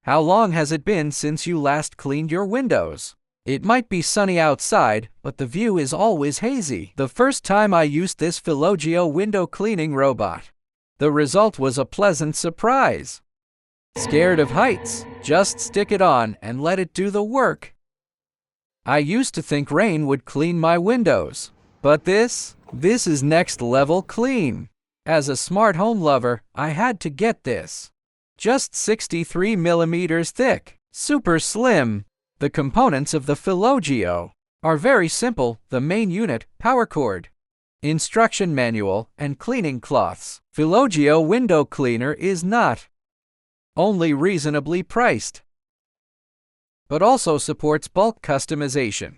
How long has it been since you last cleaned your windows? It might be sunny outside, but the view is always hazy. The first time I used this PHILOGEO window cleaning robot, the result was a pleasant surprise. Scared of heights? Just stick it on and let it do the work. I used to think rain would clean my windows, but this is next level clean. As a smart home lover, I had to get this. Just 63 millimeters thick, super slim. The components of the PHILOGEO are very simple: the main unit, power cord, instruction manual, and cleaning cloths. PHILOGEO window cleaner is not only reasonably priced, but also supports bulk customization.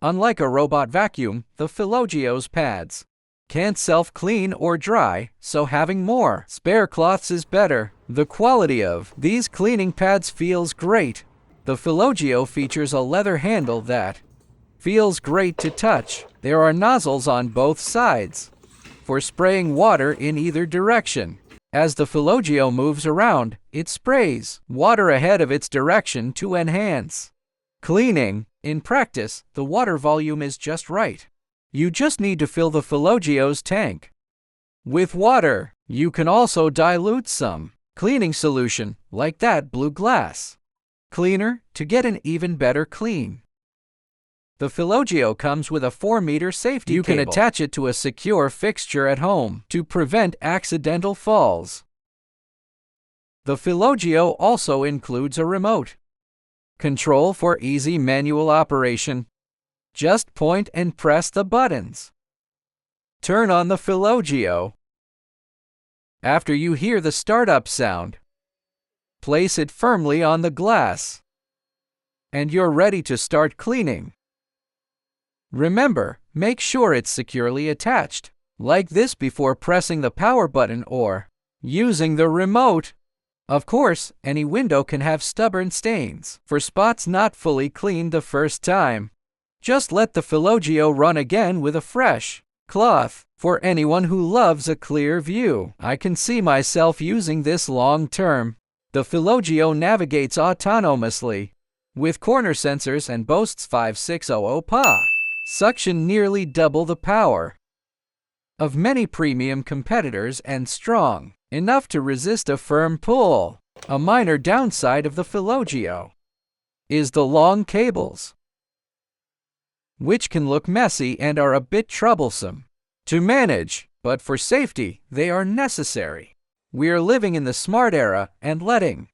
Unlike a robot vacuum, the PHILOGEO's pads can't self-clean or dry, so having more spare cloths is better. The quality of these cleaning pads feels great. The PHILOGEO features a leather handle that feels great to touch. There are nozzles on both sides for spraying water in either direction. As the PHILOGEO moves around, it sprays water ahead of its direction to enhance cleaning. In practice, the water volume is just right. You just need to fill the PHILOGEO's tank with water. You can also dilute some cleaning solution, like that blue glass cleaner, to get an even better clean. The PHILOGEO comes with a 4-meter safety cable. You can attach it to a secure fixture at home to prevent accidental falls. The PHILOGEO also includes a remote control for easy manual operation. Just point and press the buttons. Turn on the PHILOGEO. After you hear the startup sound, place it firmly on the glass, and you're ready to start cleaning. Remember, make sure it's securely attached, like this, before pressing the power button or using the remote. Of course, any window can have stubborn stains for spots not fully cleaned the first time. Just let the PHILOGEO run again with a fresh cloth. For anyone who loves a clear view, I can see myself using this long term. The PHILOGEO navigates autonomously with corner sensors and boasts 5600 PA suction, nearly double the power of many premium competitors, and strong enough to resist a firm pull. A minor downside of the PHILOGEO is the long cables, which can look messy and are a bit troublesome to manage, but for safety, they are necessary. We're living in the smart era, and letting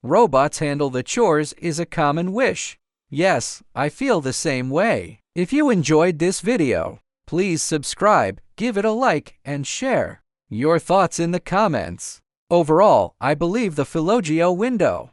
robots handle the chores is a common wish. Yes, I feel the same way. If you enjoyed this video, please subscribe, give it a like, and share your thoughts in the comments. Overall, I believe the PHILOGEO window